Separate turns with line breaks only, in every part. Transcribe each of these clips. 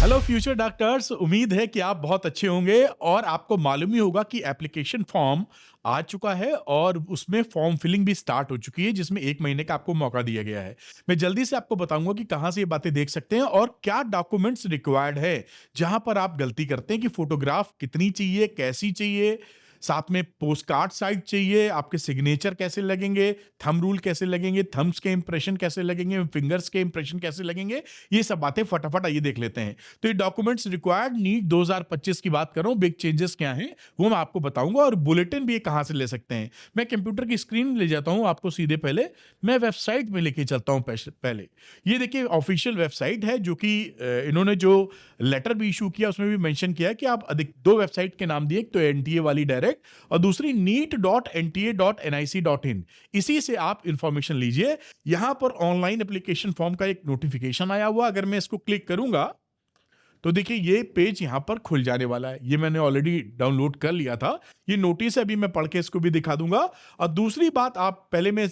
Hello future doctors, उम्मीद है कि आप बहुत अच्छे होंगे और आपको मालूम ही होगा कि एप्लीकेशन फॉर्म आ चुका है और उसमें फॉर्म फिलिंग भी स्टार्ट हो चुकी है, जिसमें 1 महीने का आपको मौका दिया गया है। मैं जल्दी से आपको बताऊंगा कि कहाँ से ये बातें देख सकते हैं और क्या डॉक्यूमेंट्स रिक्वायर्ड है, जहां पर आप गलती करते हैं कि फोटोग्राफ कितनी चाहिए, कैसी चाहिए, साथ में पोस्ट कार्ड साइज चाहिए, आपके सिग्नेचर कैसे लगेंगे, थंब रूल कैसे लगेंगे, थंब्स के इंप्रेशन कैसे लगेंगे, फिंगर्स के इंप्रेशन कैसे लगेंगे, ये सब बातें फटाफट आइए देख लेते हैं। तो ये डॉक्यूमेंट्स रिक्वायर्ड नीट 2025 की बात कर रहा हूँ, बिग चेंजेस क्या हैं वो मैं आपको बताऊंगा और बुलेटिन भी ये कहाँ से ले सकते हैं। मैं कंप्यूटर की स्क्रीन ले जाता हूँ आपको सीधे, पहले मैं वेबसाइट में लेके चलता हूँ। पहले ये देखिए ऑफिशियल वेबसाइट है, जो कि इन्होंने जो लेटर भी इशू किया उसमें भी मेंशन किया है कि आप अधिक 2 वेबसाइट के नाम दिए, एक तो एनटीए वाली डायरेक्ट और दूसरी neet.nta.nic.in। इसी से आप इंफॉर्मेशन लीजिए। यहां पर ऑनलाइन एप्लीकेशन फॉर्म का एक नोटिफिकेशन आया हुआ, अगर मैं इसको क्लिक करूंगा तो देखिए ये पेज यहां पर खुल जाने वाला है। ये मैंने ऑलरेडी डाउनलोड कर लिया था। ये नोटिस है, अभी मैं पढ़ के इसको भी दिखा दूंगा। और दूसरी बात, आप पहले मैं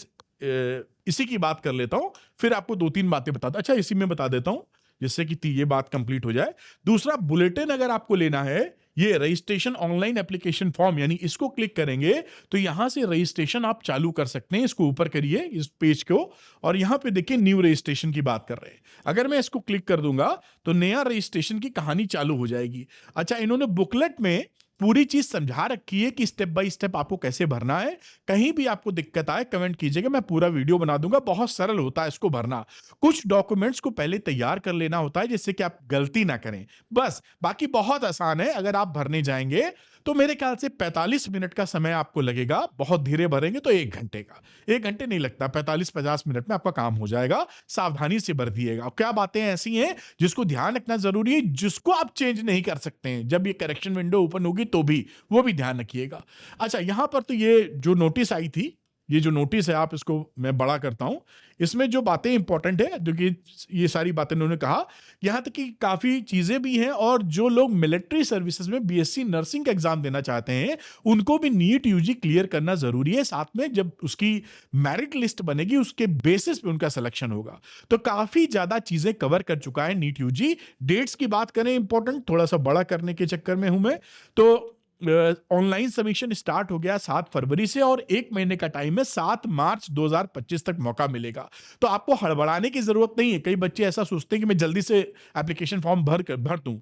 इसी की बात कर लेता हूं, फिर आपको 2-3 बातें बताता। अच्छा, इसी में बता देता हूं जिससे कि ये बात कंप्लीट हो जाए। दूसरा, बुलेटिन अगर आपको लेना है, ये रजिस्ट्रेशन ऑनलाइन एप्लीकेशन फॉर्म, यानी इसको क्लिक करेंगे तो यहां से रजिस्ट्रेशन आप चालू कर सकते हैं। इसको ऊपर करिए इस पेज को और यहां पे देखिए न्यू रजिस्ट्रेशन की बात कर रहे हैं। अगर मैं इसको क्लिक कर दूंगा तो नया रजिस्ट्रेशन की कहानी चालू हो जाएगी। अच्छा, इन्होंने बुकलेट में पूरी चीज समझा रखी है कि स्टेप बाय स्टेप आपको कैसे भरना है। कहीं भी आपको दिक्कत आए कमेंट कीजिएगा, मैं पूरा वीडियो बना दूंगा। बहुत सरल होता है इसको भरना। कुछ डॉक्यूमेंट्स को पहले तैयार कर लेना होता है जिससे कि आप गलती ना करें, बस। बाकी बहुत आसान है। अगर आप भरने जाएंगे तो मेरे ख्याल से 45 मिनट का समय आपको लगेगा। बहुत धीरे भरेंगे तो 1 घंटे का, 1 घंटे नहीं लगता, 45-50 मिनट में आपका काम हो जाएगा। सावधानी से भर दिएगा। क्या बातें ऐसी हैं जिसको ध्यान रखना जरूरी है, जिसको आप चेंज नहीं कर सकते हैं, जब ये करेक्शन विंडो ओपन होगी तो भी, वो भी ध्यान रखिएगा। अच्छा, यहां पर तो ये जो नोटिस आई थी, ये जो नोटिस है, आप इसको मैं बड़ा करता हूं। इसमें जो बातें इंपॉर्टेंट है, जो कि ये सारी बातें उन्होंने कहा, यहां तक कि काफी चीजें भी हैं। और जो लोग मिलिट्री सर्विसेज में बीएससी नर्सिंग का एग्जाम देना चाहते हैं, उनको भी नीट यूजी क्लियर करना जरूरी है। साथ में जब उसकी मेरिट लिस्ट बनेगी, उसके बेसिस पे उनका सिलेक्शन होगा। तो काफी ज्यादा चीजें कवर कर चुका है नीट यूजी। डेट्स की बात करें, इंपॉर्टेंट, थोड़ा सा बड़ा करने के चक्कर में हूं मैं तो। ऑनलाइन सबमिशन स्टार्ट हो गया 7 फरवरी से और 1 महीने का टाइम है, 7 मार्च 2025 तक मौका मिलेगा। तो आपको हड़बड़ाने की जरूरत नहीं है। कई बच्चे ऐसा सोचते हैं कि मैं जल्दी से एप्लीकेशन फॉर्म भर दूं।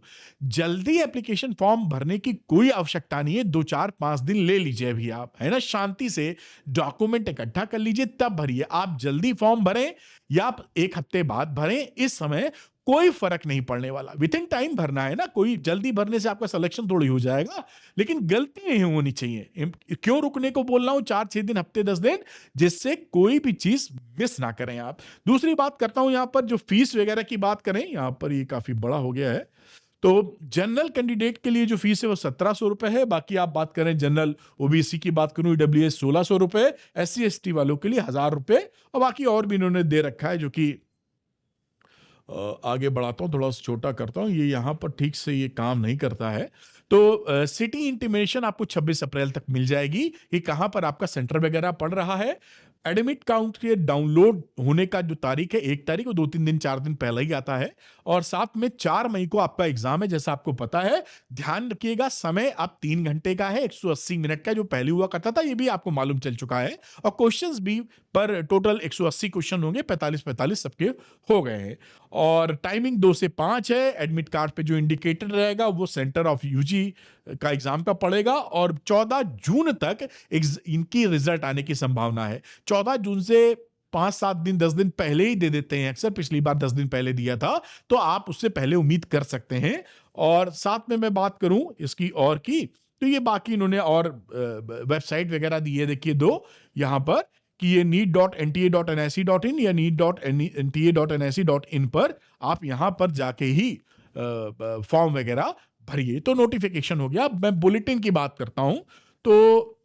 जल्दी एप्लीकेशन फॉर्म भरने की कोई आवश्यकता नहीं है। 2-4-5 दिन ले लीजिए अभी, आप है ना, शांति से डॉक्यूमेंट इकट्ठा कर लीजिए, तब भरिए। आप जल्दी फॉर्म भरें या आप 1 हफ्ते बाद भरें, इस समय कोई फर्क नहीं पड़ने वाला। विद इन टाइम भरना है ना, कोई जल्दी भरने से आपका सिलेक्शन थोड़ी हो जाएगा, लेकिन गलती नहीं होनी चाहिए। क्यों रुकने को बोल रहा हूं 4-6 दिन, हफ्ते 10 दिन, जिससे कोई भी चीज मिस ना करें आप। दूसरी बात करता हूं, यहां पर जो फीस वगैरह की बात करें, यहां पर ये काफी बड़ा हो गया है। तो जनरल कैंडिडेट के लिए जो फीस है वो 1700 रुपए है। बाकी आप बात करें जनरल ओबीसी की बात करूं, ईडब्ल्यूएस 1600 रुपए, एससी एसटी वालों के लिए 1000 रुपए, और बाकी और भी इन्होंने दे रखा है, जो कि आगे बढ़ाता हूँ, थोड़ा सा छोटा करता हूँ। ये यहाँ पर ठीक से ये काम नहीं करता है। तो सिटी इंटीमेशन आपको 26 अप्रैल तक मिल जाएगी। ये कहाँ पर आपका सेंटर वगैरह पड़ रहा है। एडमिट काउंट के डाउनलोड होने का जो तारीख है, 1 तारीख, वो 2-3 दिन 4 दिन पहले ही आता है। और साथ में 4 मई को आपका एग्जाम है, जैसा आपको पता है। ध्यान रखिएगा, समय आप 3 घंटे का है, 180 मिनट का जो पहले हुआ करता था, ये भी आपको मालूम चल चुका है। और क्वेश्चंस भी पर टोटल 180 क्वेश्चन होंगे, 45-45 सबके हो गए हैं। और टाइमिंग 2 से 5 है। एडमिट कार्ड पे जो इंडिकेटर रहेगा वो सेंटर ऑफ यूजी का एग्जाम का पड़ेगा। और 14 जून तक इनकी रिजल्ट आने की संभावना है। 14 जून से 5-7 दिन, 10 दिन पहले ही दे देते हैं अक्सर। पिछली बार 10 दिन पहले दिया था, तो आप उससे पहले उम्मीद कर सकते हैं। और साथ में मैं बात करूं इसकी और की, तो ये बाकी इन्होंने और वेबसाइट वगैरह दी है, देखिए 2 यहां पर, कि ये neet.nta.nic.in या neet.nta.nic.in पर आप यहां पर जाके ही फॉर्म वगैरह भरिए। तो नोटिफिकेशन हो गया। अब मैं बुलेटिन की बात करता हूं। तो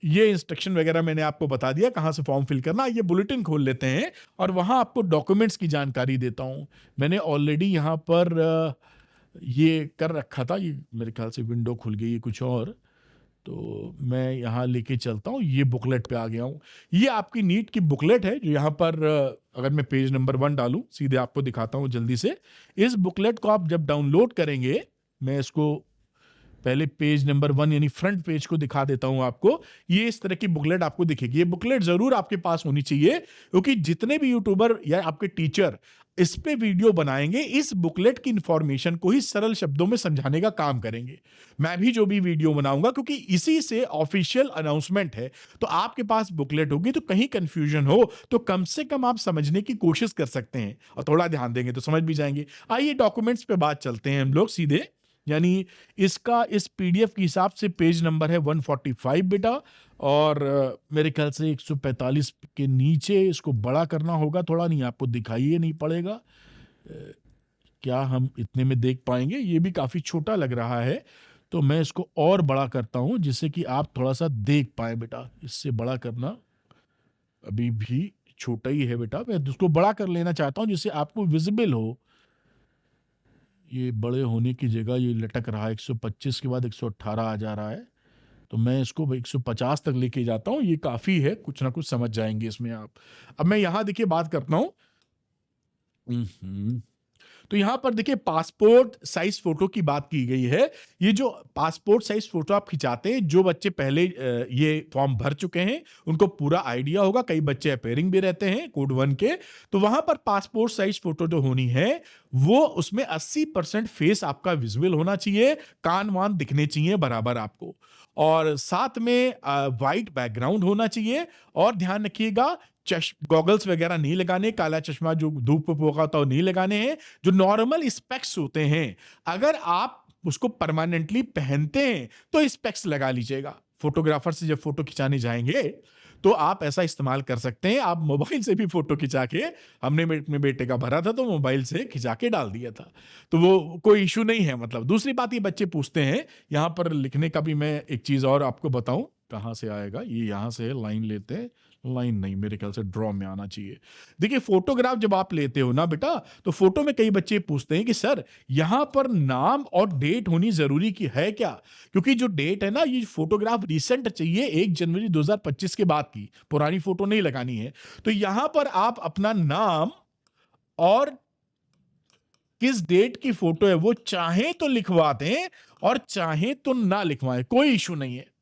ये इंस्ट्रक्शन वगैरह मैंने आपको बता दिया, कहां से फॉर्म फिल करना। ये बुलेटिन खोल लेते हैं और वहां आपको डॉक्यूमेंट्स की जानकारी देता हूं। मैंने ऑलरेडी यहां पर ये कर रखा था। ये मेरे ख्याल से विंडो खुल गई है कुछ और। तो मैं यहाँ लेके चलता हूँ, ये बुकलेट पे आ गया हूँ। ये आपकी नीट की बुकलेट है जो यहाँ पर अगर मैं पेज नंबर 1 डालूँ, सीधे आपको दिखाता हूँ जल्दी से। इस बुकलेट को आप जब डाउनलोड करेंगे, मैं इसको पहले पेज नंबर 1 यानी फ्रंट पेज को दिखा देता हूं आपको। ये इस तरह की बुकलेट आपको दिखेगी। ये बुकलेट जरूर आपके पास होनी चाहिए, क्योंकि जितने भी यूट्यूबर या आपके टीचर इस पे वीडियो बनाएंगे, इस बुकलेट की इंफॉर्मेशन को ही सरल शब्दों में समझाने का काम करेंगे। मैं भी जो भी वीडियो बनाऊंगा, क्योंकि इसी से ऑफिशियल अनाउंसमेंट है, तो आपके पास बुकलेट होगी तो कहीं कंफ्यूजन हो तो कम से कम आप समझने की कोशिश कर सकते हैं, और थोड़ा ध्यान देंगे तो समझ भी जाएंगे। आइए डॉक्यूमेंट्स पे बात चलते हैं हम लोग सीधे। यानी इसका इस पीडीएफ के हिसाब से पेज नंबर है 145 बेटा, और मेरे ख्याल से 145 के नीचे इसको बड़ा करना होगा थोड़ा, नहीं आपको दिखाई नहीं पड़ेगा। क्या हम इतने में देख पाएंगे? ये भी काफी छोटा लग रहा है, तो मैं इसको और बड़ा करता हूं जिससे कि आप थोड़ा सा देख पाए बेटा। इससे बड़ा करना अभी भी छोटा ही है बेटा, मैं इसको बड़ा कर लेना चाहता हूं जिससे आपको विजिबल हो। ये बड़े होने की जगह ये लटक रहा है, 125 के बाद 118 आ जा रहा है, तो मैं इसको 150 तक लेके जाता हूँ। ये काफी है, कुछ ना कुछ समझ जाएंगे इसमें आप। अब मैं यहां देखिए बात करता हूं। तो यहां पर देखिए पासपोर्ट साइज फोटो की बात की गई है। ये जो पासपोर्ट साइज फोटो आप खिंचाते हैं, जो बच्चे पहले ये फॉर्म भर चुके हैं उनको पूरा आइडिया होगा। कई बच्चे अपेयरिंग भी रहते हैं कोड 1 के, तो वहां पर पासपोर्ट साइज फोटो जो होनी है वो उसमें 80% फेस आपका विजुअल होना चाहिए, कान वान दिखने चाहिए बराबर आपको, और साथ में वाइट बैकग्राउंड होना चाहिए। और ध्यान रखिएगा गॉगल्स वगैरह नहीं लगाने, काला चश्मा जो धूप पे होता है नहीं लगाने हैं। जो नॉर्मल स्पेक्स होते हैं, अगर आप उसको परमानेंटली पहनते हैं तो स्पेक्स लगा लीजिएगा। फोटोग्राफर से जब फोटो खिंचाने जाएंगे तो आप ऐसा इस्तेमाल कर सकते हैं। आप मोबाइल से भी फोटो खिंचा के, हमने अपने बेटे का भरा था तो मोबाइल से खिंचा के डाल दिया था, तो वो कोई इशू नहीं है। मतलब दूसरी बात, ये बच्चे पूछते हैं यहां पर लिखने का भी मैं एक चीज और आपको बताऊं, कहां से आएगा ये, यहां से लाइन लेते हैं, लाइन नहीं मेरे ख्याल से ड्रॉ में आना चाहिए। देखिए फोटोग्राफ जब आप लेते हो ना बेटा, तो फोटो में कई बच्चे पूछते हैं कि सर यहां पर नाम और डेट होनी जरूरी की है क्या? क्योंकि जो डेट है ना, ये फोटोग्राफ रिसेंट चाहिए, 1 जनवरी 2025 के बाद की, पुरानी फोटो नहीं लगानी है। तो यहां पर आप अपना नाम और किस डेट की फोटो है वो चाहे तो लिखवा दें और चाहे तो ना लिखवाएं, कोई इशू नहीं है।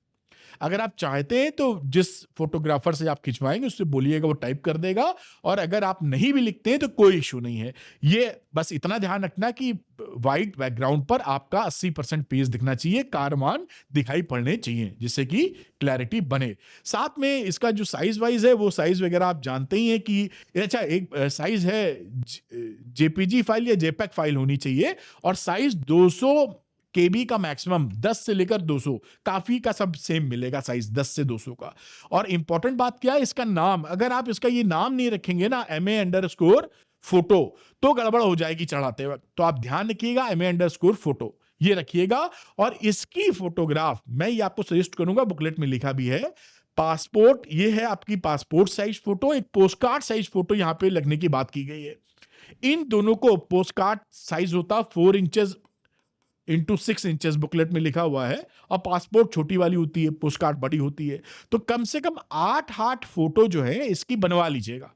अगर आप चाहते हैं तो जिस फोटोग्राफर से आप खिंचवाएंगे उससे बोलिएगा, वो टाइप कर देगा। और अगर आप नहीं भी लिखते हैं तो कोई इशू नहीं है। ये बस इतना ध्यान रखना कि व्हाइट बैकग्राउंड पर आपका 80% पेज दिखना चाहिए, कारमान दिखाई पड़ने चाहिए, जिससे कि क्लैरिटी बने। साथ में इसका जो साइज वाइज है वो साइज वगैरह आप जानते ही हैं कि अच्छा, एक साइज है जेपीजी फाइल या जेपैक फाइल होनी चाहिए, और साइज 200 केबी का मैक्सिमम, 10 से लेकर 200, काफी का सब सेम मिलेगा साइज 10 से 200 का। और इंपॉर्टेंट बात क्या है, इसका नाम, अगर आप इसका ये नाम नहीं रखेंगे ना MA_ फोटो, तो गड़बड़ हो जाएगी चढ़ाते वक्त। तो आप ध्यान रखिएगा MA_ फोटो ये रखिएगा। और इसकी फोटोग्राफ मैं ये आपको सजेस्ट करूंगा, बुकलेट में लिखा भी है, पासपोर्ट, ये है आपकी पासपोर्ट साइज फोटो, एक पोस्टकार्ड साइज फोटो यहां पे लगने की बात की गई है। इन दोनों को, पोस्टकार्ड साइज होता 4 इंचेस इंटू 6 इंचेस बुकलेट में लिखा हुआ है, और पासपोर्ट छोटी वाली होती है, पोस्टकार्ड बड़ी होती है। तो कम से कम 8 फोटो जो है इसकी बनवा लीजिएगा।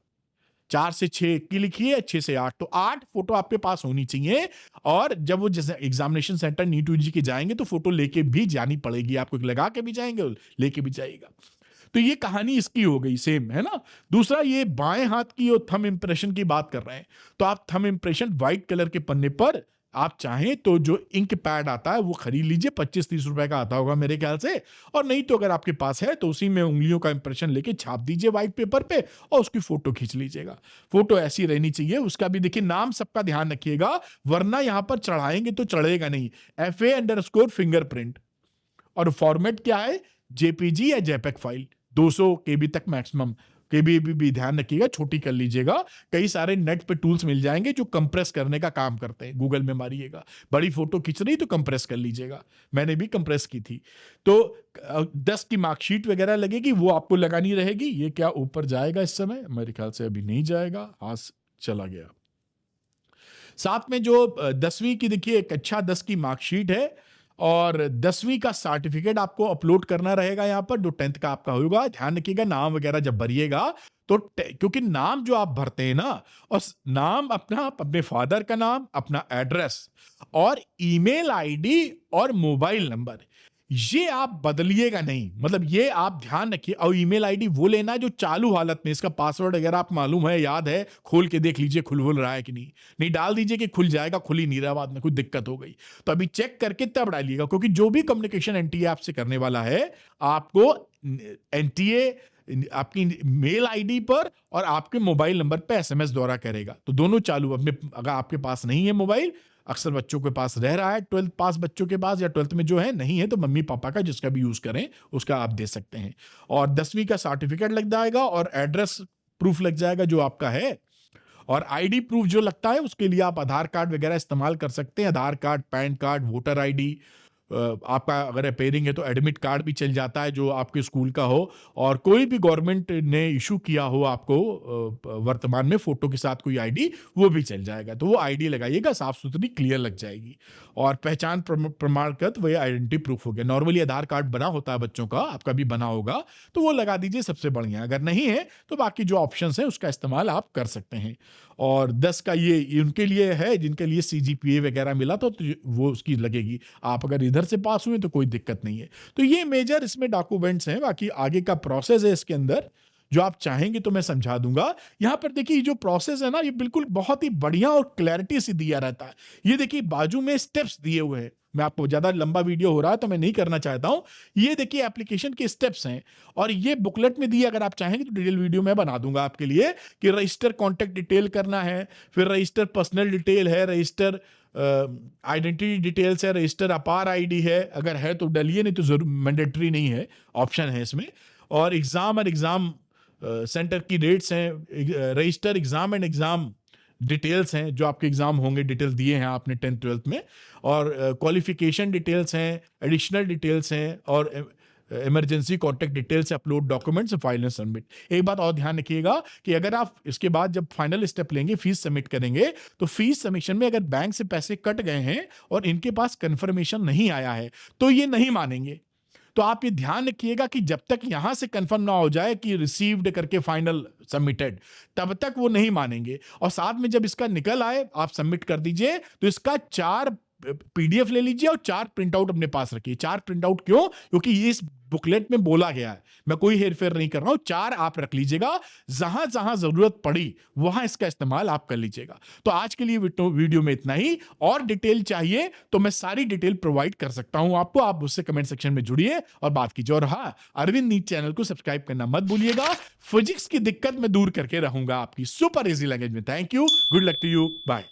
4 से 6 की लिखिए, 6 से 8, तो 8 फोटो आपके पास होनी चाहिए। और जब वो जैसे एग्जामिनेशन सेंटर नीट यूजी के जाएंगे तो फोटो लेके भी जानी पड़ेगी आपको, लगा के भी जाएंगे लेके भी जाएगा। तो ये कहानी इसकी हो गई, सेम है ना। दूसरा, ये बाएं हाथ की और थंब इंप्रेशन की बात कर रहे हैं, तो आप थंब इंप्रेशन व्हाइट कलर के पन्ने पर आप चाहें तो जो इंक पैड आता है वो खरीद लीजिए, 25-30 रुपए का आता होगा मेरे ख्याल से। और नहीं तो अगर आपके पास है तो उसी में उंगलियों का इंप्रेशन लेके छाप दीजिए व्हाइट पेपर पे, और उसकी फोटो खींच लीजिएगा। फोटो ऐसी रहनी चाहिए। उसका भी देखिए नाम सबका ध्यान रखिएगा, वरना यहां पर चढ़ाएंगे तो चढ़ेगा नहीं। FA_ फिंगरप्रिंट, और फॉर्मेट क्या है, जेपीजी या जेपैक फाइल, 200 केबी तक मैक्सिमम। केबी भी ध्यान रखिएगा, छोटी कर लीजिएगा। कई सारे नेट पे टूल्स मिल जाएंगे जो कंप्रेस करने का काम करते हैं, गूगल में मारिएगा, बड़ी फोटो खींच रही तो कंप्रेस कर लीजिएगा। मैंने भी कंप्रेस की थी। तो 10 की मार्कशीट वगैरह लगेगी, वो आपको लगानी रहेगी। ये क्या ऊपर जाएगा इस समय? मेरे ख्याल से अभी नहीं जाएगा, हाथ चला गया। साथ में जो 10वीं की देखिए एक अच्छा 10 की मार्कशीट है, और 10वीं का सर्टिफिकेट आपको अपलोड करना रहेगा यहाँ पर, जो 10th का आपका होगा। ध्यान रखिएगा नाम वगैरह जब भरिएगा तो क्योंकि नाम जो आप भरते हैं ना, और नाम अपना, अपने फादर का नाम, अपना एड्रेस और ईमेल आईडी और मोबाइल नंबर, ये आप बदलिएगा नहीं। मतलब ये आप ध्यान रखिए। और ईमेल आईडी वो लेना है जो चालू हालत में, इसका पासवर्ड अगर आप मालूम है, याद है, खोल के देख लीजिए खुल रहा है कि नहीं डाल दीजिए कि खुल जाएगा, खुल ही नहीं रहा, बाद में कुछ दिक्कत हो गई तो अभी चेक करके तब डालिएगा। क्योंकि जो भी कम्युनिकेशन एनटीए आपसे करने वाला है, आपको एनटीए आपकी मेल आईडी पर और आपके मोबाइल नंबर पे एसएमएस द्वारा करेगा। तो दोनों चालू, अपने अगर आपके पास नहीं है मोबाइल, अक्सर बच्चों के पास रह रहा है, 12th पास बच्चों के पास, या 12th में जो है नहीं है, तो मम्मी पापा का जिसका भी यूज करें उसका आप दे सकते हैं। और 10वीं का सर्टिफिकेट लग जाएगा और एड्रेस प्रूफ लग जाएगा जो आपका है। और आईडी प्रूफ जो लगता है उसके लिए आप आधार कार्ड वगैरह इस्तेमाल कर सकते हैं। Aadhaar card, PAN card, voter ID, आपका अगर रिपेयरिंग है तो एडमिट कार्ड भी चल जाता है जो आपके स्कूल का हो, और कोई भी गवर्नमेंट ने इशू किया हो आपको वर्तमान में फोटो के साथ कोई आईडी, वो भी चल जाएगा। तो वो आईडी लगाइएगा, साफ सुथरी क्लियर लग जाएगी। और पहचान प्रमाण पत्र, वही आइडेंटिटी प्रूफ हो गया। नॉर्मली आधार कार्ड बना होता है बच्चों का, आपका भी बना होगा, तो वो लगा दीजिए, सबसे बढ़िया। अगर नहीं है तो बाकी जो ऑप्शंस है उसका इस्तेमाल आप कर सकते हैं। और 10 का ये उनके लिए है जिनके लिए सीजीपीए वगैरह मिला तो वो उसकी लगेगी। आप अगर इधर से पास हुए तो कोई दिक्कत नहीं है। तो ये मेजर इसमें डॉक्यूमेंट्स हैं। बाकी आगे का प्रोसेस है इसके अंदर, जो आप चाहेंगे तो मैं समझा दूंगा। यहां पर देखिए जो प्रोसेस है ना, ये बिल्कुल बहुत ही बढ़िया और क्लैरिटी से दिया रहता है। ये देखिए बाजू में स्टेप्स दिए हुए हैं। मैं आपको ज्यादा लंबा वीडियो हो रहा है तो मैं नहीं करना चाहता हूं। ये देखिए एप्लीकेशन के स्टेप्स हैं, और ये बुकलेट में दिए। अगर आप चाहेंगे तो डिटेल वीडियो मैं बना दूंगा आपके लिए कि रजिस्टर कॉन्टैक्ट डिटेल करना है, फिर रजिस्टर पर्सनल डिटेल है, रजिस्टर आइडेंटिटी डिटेल्स है, रजिस्टर अपार आईडी है, अगर है तो डालिए, नहीं तो जरूर, मैंडेटरी नहीं है, ऑप्शन है इसमें। और एग्जाम और एग्जाम सेंटर की डेट्स हैं, register exam and exam details हैं, जो आपके एग्जाम होंगे, डिटेल्स दिए हैं आपने 10th 12th में। और क्वालिफिकेशन डिटेल्स हैं, एडिशनल डिटेल्स हैं, और emergency contact details, upload documents, file and submit. एक बात और ध्यान रखिएगा कि अगर आप इसके बाद जब फाइनल स्टेप लेंगे, फीस सबमिट करेंगे, तो फीस सबमिशन में अगर बैंक से पैसे कट गए हैं और इनके पास कंफर्मेशन नहीं आया है तो ये नहीं मानेंगे। तो आप ये ध्यान रखिएगा कि जब तक यहां से कंफर्म ना हो जाए कि रिसीव्ड करके फाइनल सबमिटेड, तब तक वो नहीं मानेंगे। और साथ में जब इसका निकल आए, आप सबमिट कर दीजिए, तो इसका 4 पीडीएफ ले लीजिए और 4 प्रिंट आउट अपने पास रखिए। 4 प्रिंट आउट क्यों? क्योंकि ये इस बुकलेट में बोला गया है, मैं कोई हेरफेर नहीं कर रहा हूं। 4 आप रख लीजिएगा, जहां जहां जरूरत पड़ी वहां इसका इस्तेमाल आप कर लीजिएगा। तो आज के लिए वीडियो में इतना ही। और डिटेल चाहिए तो मैं सारी डिटेल प्रोवाइड कर सकता हूं आपको। आप मुझसे कमेंट सेक्शन में जुड़िए और बात कीजिए। और हाँ, अरविंद नीट चैनल को सब्सक्राइब करना मत भूलिएगा। फिजिक्स की दिक्कत मैं दूर करके रहूंगा आपकी सुपर इजी लैंग्वेज में। Thank you, good luck to you, bye.